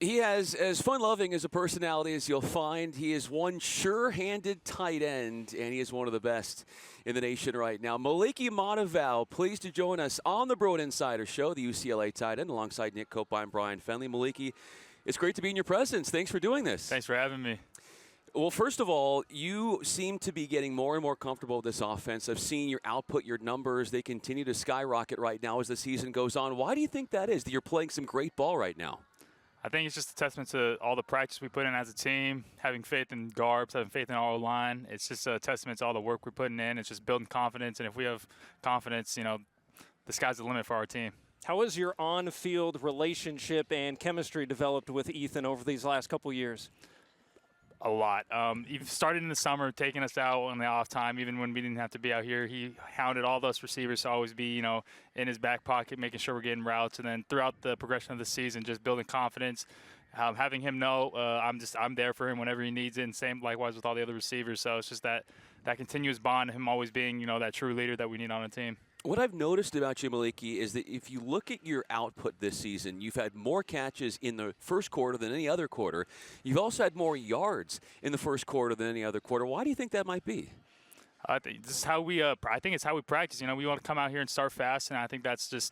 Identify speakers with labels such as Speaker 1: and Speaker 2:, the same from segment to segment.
Speaker 1: He has as fun-loving as a personality as you'll find. He is one sure-handed tight end, and he is one of the best in the nation right now. Moliki Matavao, pleased to join us on the Bruin Insider Show, the UCLA tight end, alongside Nick Koop and Bryan Fenley. Moliki, it's great to be in your presence. Thanks for doing this.
Speaker 2: Thanks for having me.
Speaker 1: Well, first of all, you seem to be getting more and more comfortable with this offense. I've seen your output, your numbers. They continue to skyrocket right now as the season goes on. Why do you think that is, that you're playing some great ball right now?
Speaker 2: I think it's just a testament to all the practice we put in as a team, having faith in Garbs, having faith in our line. It's just a testament to all the work we're putting in. It's just building confidence, and if we have confidence, the sky's the limit for our team.
Speaker 3: How has your on-field relationship and chemistry developed with Ethan over these last couple years?
Speaker 2: A lot. Even started in the summer, taking us out on the off time, even when we didn't have to be out here. He hounded all those receivers to always be, in his back pocket, making sure we're getting routes. And then throughout the progression of the season, just building confidence, having him know I'm there for him whenever he needs it. And same likewise with all the other receivers. So it's just that continuous bond, him always being, that true leader that we need on a team.
Speaker 1: What I've noticed about you, Moliki, is that if you look at your output this season, you've had more catches in the first quarter than any other quarter. You've also had more yards in the first quarter than any other quarter. Why do you think that might be?
Speaker 2: I think this is how we. I think it's how we practice. We want to come out here and start fast, and I think that's just,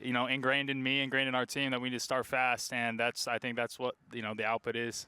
Speaker 2: ingrained in me, ingrained in our team that we need to start fast, and I think that's what the output is.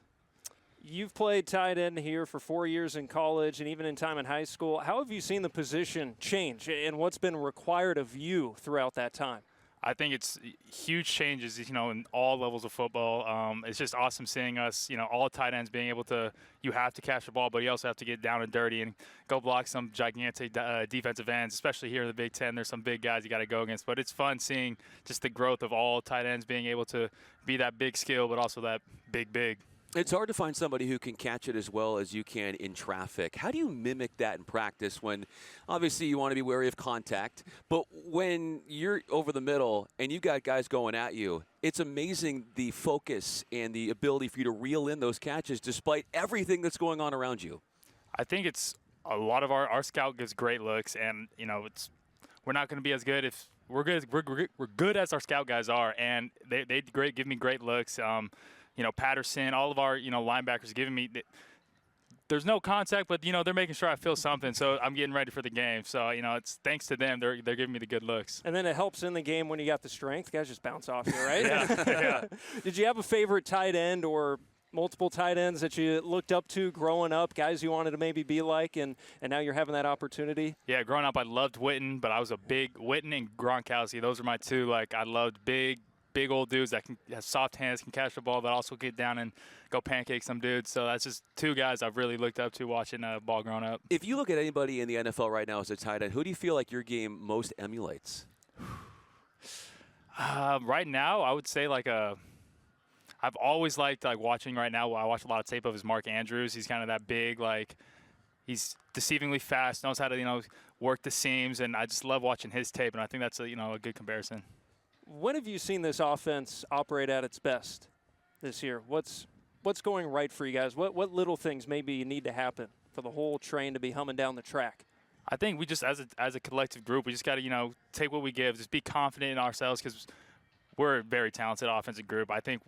Speaker 3: You've played tight end here for 4 years in college and even in time in high school. How have you seen the position change and what's been required of you throughout that time?
Speaker 2: I think it's huge changes, in all levels of football. It's just awesome seeing us, all tight ends being able to, you have to catch the ball, but you also have to get down and dirty and go block some gigantic defensive ends, especially here in the Big Ten. There's some big guys you got to go against, but it's fun seeing just the growth of all tight ends being able to be that big skill, but also that big.
Speaker 1: It's hard to find somebody who can catch it as well as you can in traffic. How do you mimic that in practice when obviously you want to be wary of contact, but when you're over the middle and you got guys going at you, it's amazing the focus and the ability for you to reel in those catches despite everything that's going on around you.
Speaker 2: I think it's a lot of our scout gives great looks, and we're not going to be as good if we're good as our scout guys are, and they give me great looks. Patterson, all of our, linebackers giving me – there's no contact, but, they're making sure I feel something, so I'm getting ready for the game. So, it's thanks to them. They're giving me the good looks.
Speaker 3: And then it helps in the game when you got the strength. Guys just bounce off you, right?
Speaker 2: Yeah.
Speaker 3: Did you have a favorite tight end or multiple tight ends that you looked up to growing up, guys you wanted to maybe be like, and now you're having that opportunity?
Speaker 2: Yeah, growing up I loved Witten, but I was a big – Witten and Gronkowski, those are my two. I loved big old dudes that can have soft hands, can catch the ball, but also get down and go pancake some dudes. So that's just two guys I've really looked up to watching ball growing up.
Speaker 1: If you look at anybody in the NFL right now as a tight end, who do you feel like your game most emulates?
Speaker 2: Right now, I would say I've always liked watching right now. I watch a lot of tape of his Mark Andrews. He's kind of that big, he's deceivingly fast, knows how to work the seams, and I just love watching his tape. And I think that's a good comparison.
Speaker 3: When have you seen this offense operate at its best this year? What's going right for you guys? What little things maybe you need to happen for the whole train to be humming down the track?
Speaker 2: I think we just, as a collective group, we just got to, take what we give, just be confident in ourselves because we're a very talented offensive group. I think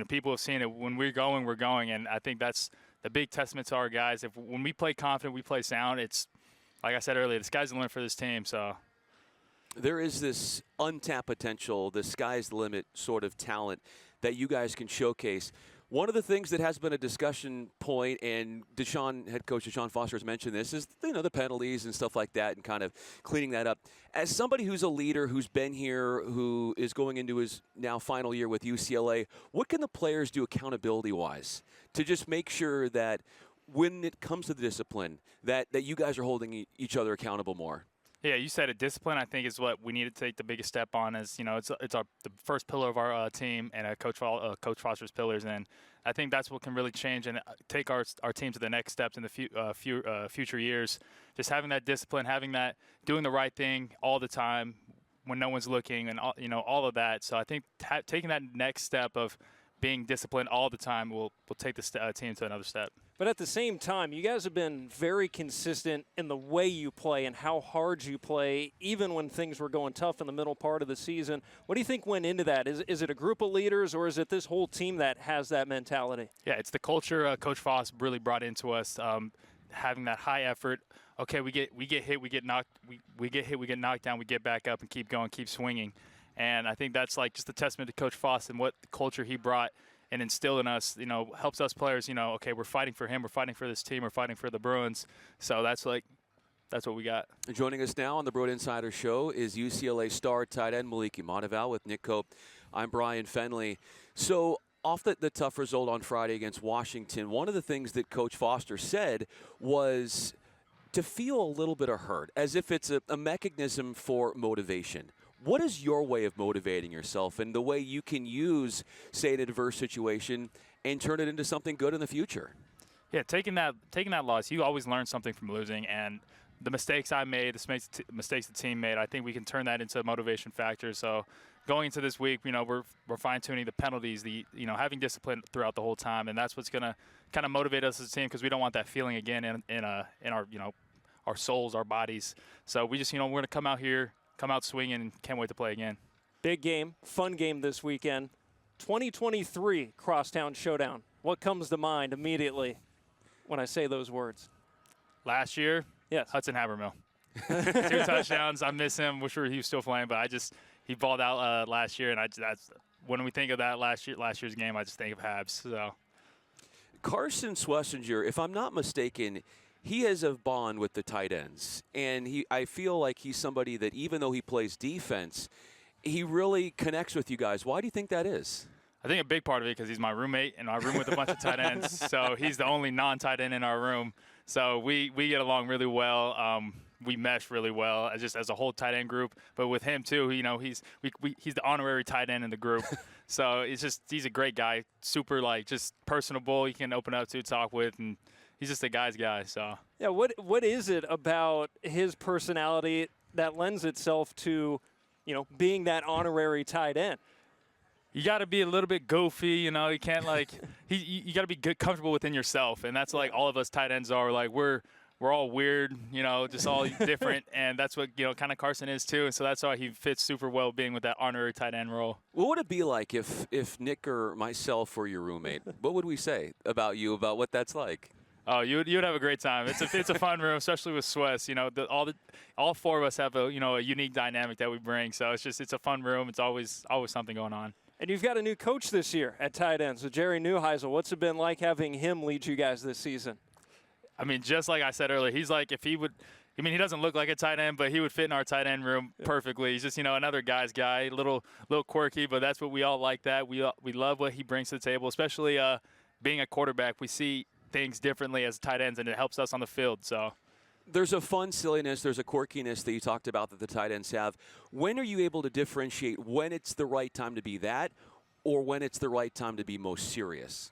Speaker 2: people have seen it. When we're going, and I think that's the big testament to our guys. When we play confident, we play sound, it's, like I said earlier, the sky's the limit for this team, so.
Speaker 1: There is this untapped potential, the sky's the limit sort of talent that you guys can showcase. One of the things that has been a discussion point, and head coach Deshaun Foster has mentioned this, is the penalties and stuff like that and kind of cleaning that up. As somebody who's a leader, who's been here, who is going into his now final year with UCLA, what can the players do accountability-wise to just make sure that when it comes to the discipline, that you guys are holding each other accountable more?
Speaker 2: Yeah, you said it. Discipline, I think, is what we need to take the biggest step on. It's the first pillar of our team and Coach Foster's pillars, and I think that's what can really change and take our team to the next steps in the future years. Just having that discipline, having that doing the right thing all the time when no one's looking, and all of that. So I think taking that next step of being disciplined all the time will take this team to another step.
Speaker 3: But at the same time, you guys have been very consistent in the way you play and how hard you play, even when things were going tough in the middle part of the season. What do you think went into that? Is it a group of leaders, or is it this whole team that has that mentality?
Speaker 2: Yeah, it's the culture Coach Foss really brought into us, having that high effort. Okay, we get hit, we get knocked down, we get back up and keep going, keep swinging. And I think that's like just a testament to Coach Foss and what the culture he brought and instilled in us, helps us players, okay, we're fighting for him, we're fighting for this team, we're fighting for the Bruins. So that's what we got.
Speaker 1: Joining us now on the Bruin Insider Show is UCLA star tight end Moliki Matavao with Nick Koop. I'm Bryan Fenley. So off the tough result on Friday against Washington, one of the things that Coach Foster said was to feel a little bit of hurt, as if it's a mechanism for motivation. What is your way of motivating yourself and the way you can use, say, an adverse situation and turn it into something good in the future?
Speaker 2: Yeah, taking that loss, you always learn something from losing. And the mistakes I made, the mistakes the team made, I think we can turn that into a motivation factor. So going into this week, we're fine-tuning the penalties, having discipline throughout the whole time, and that's what's going to kind of motivate us as a team, because we don't want that feeling again in our our souls, our bodies. So we just we're going to come out swinging, and can't wait to play again.
Speaker 3: Big game, fun game this weekend. 2023 Crosstown Showdown. What comes to mind immediately when I say those words?
Speaker 2: Last year,
Speaker 3: yes,
Speaker 2: Hudson Habermill. 2 touchdowns. I miss him. Wish he was still playing, but he balled out last year, and when we think of that last year's game, I just think of Habs. So
Speaker 1: Carson Schlesinger, if I'm not mistaken, he has a bond with the tight ends, and I feel like he's somebody that, even though he plays defense, he really connects with you guys. Why do you think that is?
Speaker 2: I think a big part of it because he's my roommate, and I room with a bunch of tight ends. So he's the only non-tight end in our room. So we get along really well. We mesh really well as a whole tight end group. But with him too, he's the honorary tight end in the group. So he's a great guy, super just personable. You can open up to, talk with, and he's just a guy's guy. So
Speaker 3: yeah, what is it about his personality that lends itself to, being that honorary tight end?
Speaker 2: You got to be a little bit goofy, you can't you got to be comfortable within yourself, and that's all of us tight ends are. We're all weird, just all different, and that's what kind of Carson is too. And so that's why he fits super well being with that honorary tight end role.
Speaker 1: What would it be like if Nick or myself were your roommate? What would we say about you, about what that's like?
Speaker 2: Oh, you would have a great time. It's a fun room, especially with Swiss. All 4 of us have a unique dynamic that we bring. So it's a fun room. It's always something going on.
Speaker 3: And you've got a new coach this year at tight ends, so Jerry Neuheisel. What's it been like having him lead you guys this season?
Speaker 2: I mean, just like I said earlier, he's if he would. He doesn't look like a tight end, but he would fit in our tight end room perfectly. He's just, another guy's guy, little quirky, but that's what we all like. That we love what he brings to the table, especially being a quarterback. We see things differently as tight ends, and it helps us on the field. So
Speaker 1: there's a fun silliness, there's a quirkiness that you talked about that the tight ends have. When are you able to differentiate when it's the right time to be that, or when it's the right time to be most serious?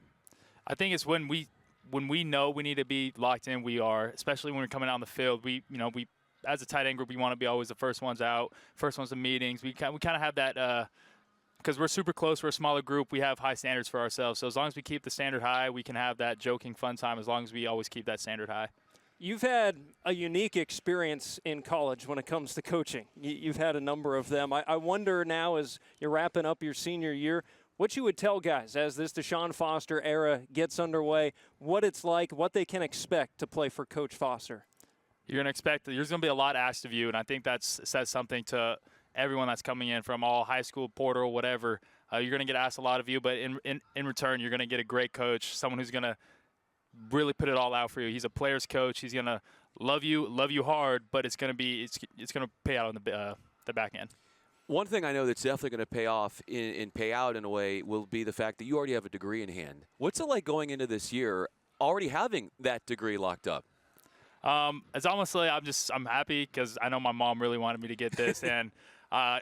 Speaker 2: I think it's when we know we need to be locked in. We are, especially when we're coming out on the field. We as a tight end group, we want to be always the first ones out, first ones to meetings. We kind of have that. Because we're super close, we're a smaller group, we have high standards for ourselves. So as long as we keep the standard high, we can have that joking, fun time as long as we always keep that standard high.
Speaker 3: You've had a unique experience in college when it comes to coaching. You've had a number of them. I wonder now, as you're wrapping up your senior year, what you would tell guys as this Deshaun Foster era gets underway, what it's like, what they can expect to play for Coach Foster.
Speaker 2: You're going to expect there's going to be a lot asked of you, and I think that says something to everyone that's coming in from all high school, portal, whatever. You're going to get asked a lot of you, but in return, you're going to get a great coach, someone who's going to really put it all out for you. He's a player's coach. He's going to love you hard, but it's going to pay out on the back end.
Speaker 1: One thing I know that's definitely going to pay off and pay out in a way will be the fact that you already have a degree in hand. What's it like going into this year already having that degree locked up?
Speaker 2: It's honestly, I'm happy because I know my mom really wanted me to get this, and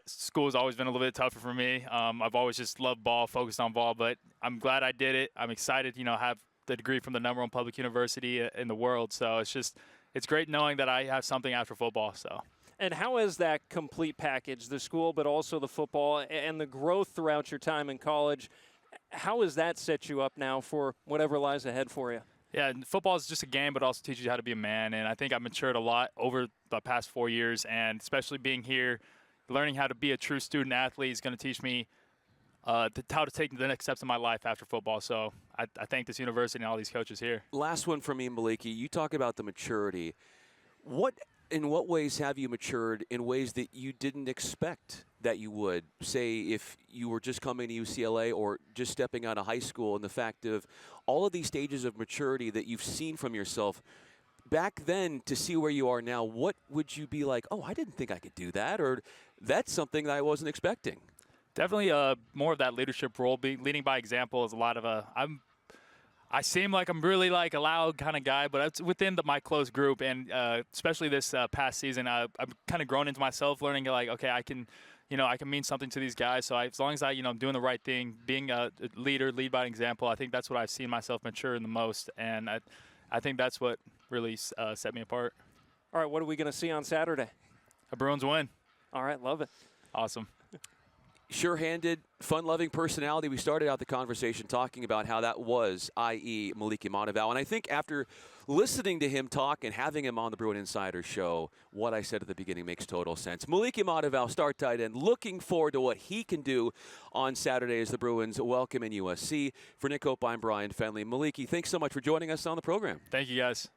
Speaker 2: school has always been a little bit tougher for me. I've always just loved ball, focused on ball, but I'm glad I did it. I'm excited, have the degree from the #1 public university in the world. So it's great knowing that I have something after football. So.
Speaker 3: And how is that complete package, the school but also the football and the growth throughout your time in college? How has that set you up now for whatever lies ahead for you?
Speaker 2: Yeah, and football is just a game, but also teaches you how to be a man. And I think I've matured a lot over the past 4 years, and especially being here, learning how to be a true student athlete is going to teach me how to take the next steps in my life after football. So I thank this university and all these coaches here.
Speaker 1: Last one for me, Moliki. You talk about the maturity. In what ways have you matured in ways that you didn't expect that you would? Say if you were just coming to UCLA or just stepping out of high school, and the fact of all of these stages of maturity that you've seen from yourself back then to see where you are now, what would you be like, oh, I didn't think I could do that, or that's something that I wasn't expecting?
Speaker 2: Definitely more of that leadership role. Leading by example is a lot of I seem like I'm really like a loud kind of guy, but it's within my close group, and especially this past season, I've kind of grown into myself, learning like, okay, I can mean something to these guys. So as long as I'm doing the right thing, being a leader, lead by example, I think that's what I've seen myself mature in the most, and I think that's what really set me apart.
Speaker 3: All right, what are we going to see on Saturday?
Speaker 2: A Bruins win.
Speaker 3: All right, love it.
Speaker 2: Awesome.
Speaker 1: Sure-handed, fun-loving personality. We started out the conversation talking about how that was, i.e. Moliki Matavao. And I think after listening to him talk and having him on the Bruin Insider Show, what I said at the beginning makes total sense. Moliki Matavao, star tight end, looking forward to what he can do on Saturday as the Bruins welcome in USC. For Nick Koop, I'm Bryan Fenley. Moliki, thanks so much for joining us on the program.
Speaker 2: Thank you, guys.